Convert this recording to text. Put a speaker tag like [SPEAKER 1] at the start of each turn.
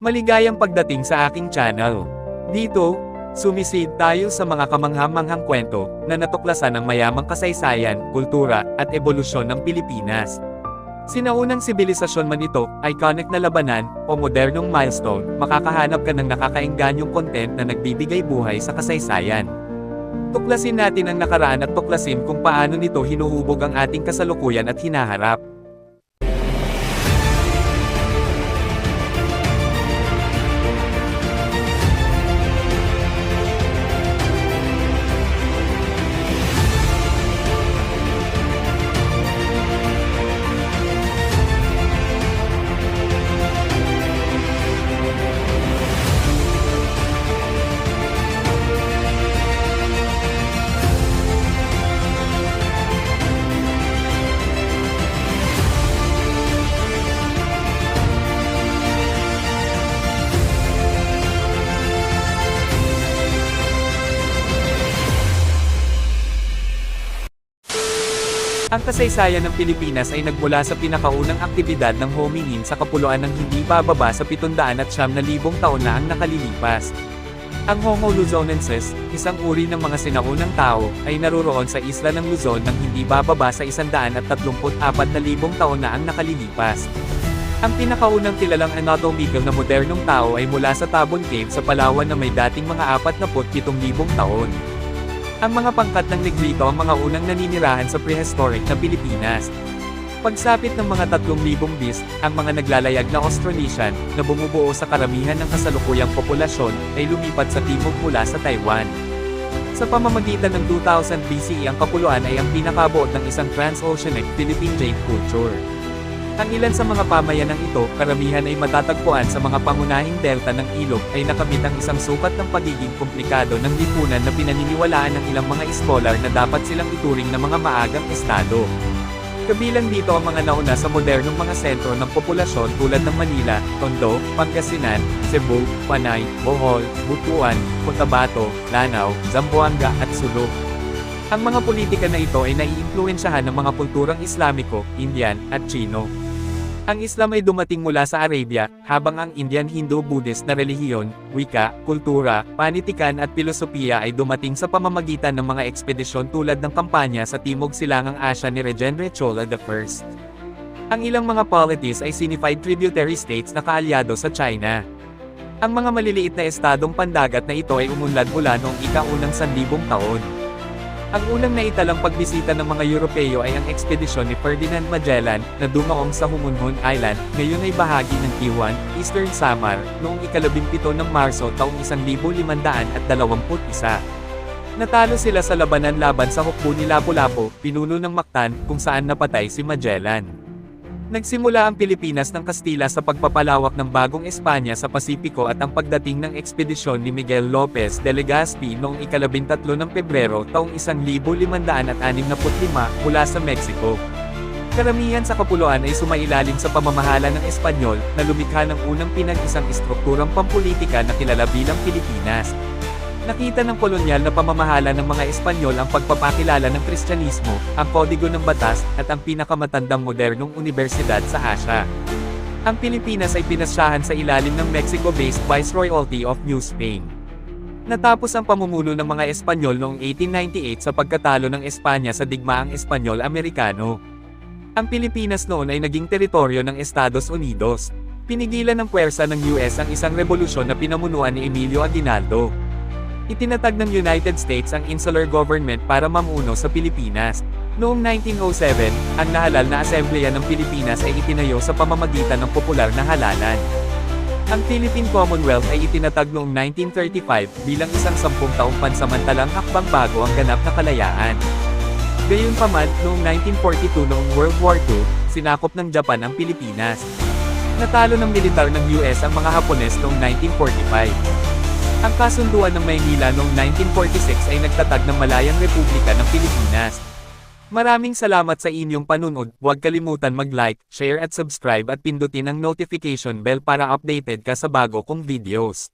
[SPEAKER 1] Maligayang pagdating sa aking channel. Dito, sumisid tayo sa mga kamangha-manghang kwento na natuklasan ng mayamang kasaysayan, kultura, at ebolusyon ng Pilipinas. Sinaunang sibilisasyon man ito, iconic na labanan, o modernong milestone, makakahanap ka ng nakakaingganyong content na nagbibigay buhay sa kasaysayan. Tuklasin natin ang nakaraan at tuklasin kung paano nito hinuhubog ang ating kasalukuyan at hinaharap. Ang kasaysayan ng Pilipinas ay nagmula sa pinakaunang aktibidad ng hominin sa kapuluan ng hindi bababa sa 700,000 taon na ang nakalilipas. Ang Homo luzonensis, isang uri ng mga sinaunang tao, ay naroroon sa isla ng Luzon ng hindi bababa sa 134,000 taon na ang nakalilipas. Ang pinakaunang kilalang anatomical na modernong tao ay mula sa Tabon Cave sa Palawan na may dating mga 47,000 taon. Ang mga pangkat ng Negrito ang mga unang naninirahan sa prehistoric na Pilipinas. Pagsapit ng mga 3,000 BC, ang mga naglalayag na Austronesian, na bumubuo sa karamihan ng kasalukuyang populasyon, ay lumipat sa timog mula sa Taiwan. Sa pamamagitan ng 2000 BCE ang kapuluan ay ang pinakabuo ng isang transoceanic Philippine Jade culture. Ang ilan sa mga pamayanang ito, karamihan ay matatagpuan sa mga pangunahing delta ng ilog, ay nakamit ang isang sukat ng pagiging komplikado ng lipunan na pinaniniwalaan ng ilang mga iskolar na dapat silang ituring na mga maagang estado. Kabilang dito ang mga nauna sa modernong mga sentro ng populasyon tulad ng Manila, Tondo, Pangasinan, Cebu, Panay, Bohol, Butuan, Cotabato, Lanao, Zamboanga at Sulu. Ang mga politika na ito ay naiimpluwensyahan ng mga kulturang Islamiko, Indian, at Chino. Ang Islam ay dumating mula sa Arabia, habang ang Indian Hindu-Buddhist na relihiyon, wika, kultura, panitikan at pilosopiya ay dumating sa pamamagitan ng mga ekspedisyon tulad ng kampanya sa Timog Silangang Asya ni Rajendra Chola I. Ang ilang mga polities ay signified tributary states na kaalyado sa China. Ang mga maliliit na estadong pandagat na ito ay umunlad mula noong ika-unang 1,000 taon. Ang unang naitalang pagbisita ng mga Europeo ay ang ekspedisyon ni Ferdinand Magellan, na dumaong sa Humunhon Island, ngayon ay bahagi ng Taiwan, Eastern Samar, noong ika-17 ng Marso taong 1521. Natalo sila sa labanan laban sa hukbo ni Lapu-Lapu, pinuno ng Mactan, kung saan napatay si Magellan. Nagsimula ang Pilipinas ng Kastila sa pagpapalawak ng Bagong Espanya sa Pasipiko at ang pagdating ng ekspedisyon ni Miguel Lopez de Legazpi noong ika-13 ng Pebrero taong 1565 mula sa Mexico. Karamihan sa kapuluan ay sumailalim sa pamamahala ng Espanyol, na lumikha ng unang pinag-isang estrukturang pampulitika na kilala bilang Pilipinas. Nakita ng kolonyal na pamamahala ng mga Espanyol ang pagpapakilala ng Kristyanismo, ang kodigo ng batas, at ang pinakamatandang modernong unibersidad sa Asya. Ang Pilipinas ay pinasyahan sa ilalim ng Mexico-based Viceroyalty of New Spain. Natapos ang pamumuno ng mga Espanyol noong 1898 sa pagkatalo ng Espanya sa digmaang Espanyol-Amerikano. Ang Pilipinas noon ay naging teritoryo ng Estados Unidos. Pinigilan ng puwersa ng US ang isang revolusyon na pinamunuan ni Emilio Aguinaldo. Itinatag ng United States ang insular government para mamuno sa Pilipinas. Noong 1907, ang nahalal na Asembleya ng Pilipinas ay itinayo sa pamamagitan ng popular na halalan. Ang Philippine Commonwealth ay itinatag noong 1935 bilang isang 10 taong pansamantalang hakbang bago ang ganap na kalayaan. Gayunpaman, noong 1942 noong World War II, sinakop ng Japan ang Pilipinas. Natalo ng militar ng US ang mga Hapones noong 1945. Ang kasunduan ng Maynila noong 1946 ay nagtatag ng Malayang Republika ng Pilipinas. Maraming salamat sa inyong panunod. Huwag kalimutan mag-like, share at subscribe at pindutin ang notification bell para updated ka sa bago kong videos.